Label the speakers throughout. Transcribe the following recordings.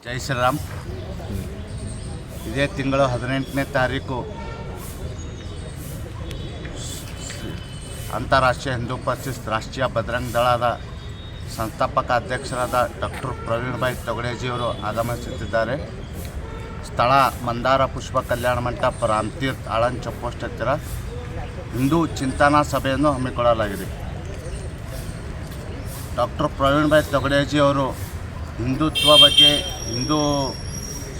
Speaker 1: ಜೈ ಶ್ರೀರಾಮ್. ಇದೇ ತಿಂಗಳು 18ನೇ ತಾರೀಕು ಅಂತಾರಾಷ್ಟ್ರೀಯ ಹಿಂದೂ ಪರಿಷತ್ ರಾಷ್ಟ್ರೀಯ ಬಜರಂಗ ದಳದ ಸಂಸ್ಥಾಪಕ ಅಧ್ಯಕ್ಷರಾದ ಡಾಕ್ಟರ್ ಪ್ರವೀಣ್ ಭಾಯ್ ತೊಗಡೇಜಿಯವರು ಆಗಮಿಸುತ್ತಿದ್ದಾರೆ. ಸ್ಥಳ ಮಂದಾರ ಪುಷ್ಪ ಕಲ್ಯಾಣ ಮಂಟಪ, ರಾಮತೀರ್ಥ, ಆಳಂದ್ ಚೆಕ್ ಪೋಸ್ಟ್ ಹತ್ತಿರ ಹಿಂದೂ ಚಿಂತನಾ ಸಭೆಯನ್ನು ಹಮ್ಮಿಕೊಳ್ಳಲಾಗಿದೆ. ಡಾಕ್ಟರ್ ಪ್ರವೀಣ್ ಭಾಯ್ ತೊಗಡೇಜಿಯವರು ಹಿಂದುತ್ವ ಬಗ್ಗೆ, ಹಿಂದೂ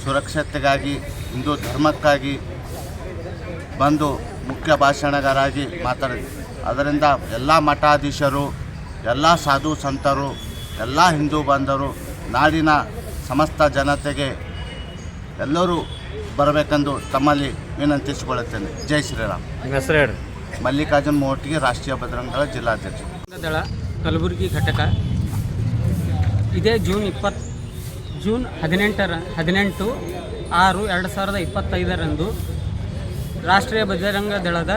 Speaker 1: ಸುರಕ್ಷತೆಗಾಗಿ, ಹಿಂದೂ ಧರ್ಮಕ್ಕಾಗಿ ಬಂದು ಮುಖ್ಯ ಭಾಷಣಗಾರಾಗಿ ಮಾತಾಡಿದರು. ಅದರಿಂದ ಎಲ್ಲ ಮಠಾಧೀಶರು, ಎಲ್ಲ ಸಾಧು ಸಂತರು, ಎಲ್ಲ ಹಿಂದೂ ಬಾಂಧವರು, ನಾಡಿನ ಸಮಸ್ತ ಜನತೆಗೆ ಎಲ್ಲರೂ ಬರಬೇಕೆಂದು ತಮ್ಮಲ್ಲಿ ವಿನಂತಿಸಿಕೊಳ್ಳುತ್ತೇನೆ. ಜೈ ಶ್ರೀರಾಮ್.
Speaker 2: ಹೆಸರು ಹೇಳಿ.
Speaker 1: ಮಲ್ಲಿಕಾರ್ಜುನ್ ಮೋಟಿಗೆ, ರಾಷ್ಟ್ರೀಯ ಬಜರಂಗ ದಳ ಜಿಲ್ಲಾಧ್ಯಕ್ಷ.
Speaker 3: ದಳ ಕಲಬುರಗಿ ಘಟಕ ಇದೇ ಜೂನ್ 18/6/2025 ರಾಷ್ಟ್ರೀಯ ಬಜರಂಗ ದಳದ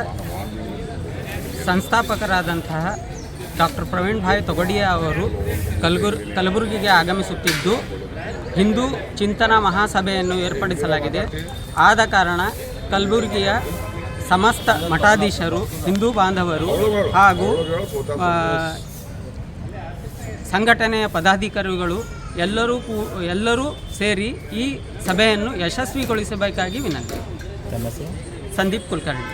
Speaker 3: ಸಂಸ್ಥಾಪಕರಾದಂತಹ ಡಾಕ್ಟರ್ ಪ್ರವೀಣ್ ಭಾಯ್ ತೊಗಡಿಯಾ ಅವರು ಕಲಬುರಗಿಗೆ ಆಗಮಿಸುತ್ತಿದ್ದು ಹಿಂದೂ ಚಿಂತನಾ ಮಹಾಸಭೆಯನ್ನು ಏರ್ಪಡಿಸಲಾಗಿದೆ. ಆದ ಕಾರಣ ಕಲಬುರಗಿಯ ಸಮಸ್ತ ಮಠಾಧೀಶರು, ಹಿಂದೂ ಬಾಂಧವರು ಹಾಗೂ ಸಂಘಟನೆಯ ಪದಾಧಿಕಾರಿಗಳು ಎಲ್ಲರೂ ಸೇರಿ ಈ ಸಭೆಯನ್ನು ಯಶಸ್ವಿಗೊಳಿಸಬೇಕಾಗಿ ವಿನಂತಿ. ಸಂದೀಪ್ ಕುಲಕರ್ಣಿ.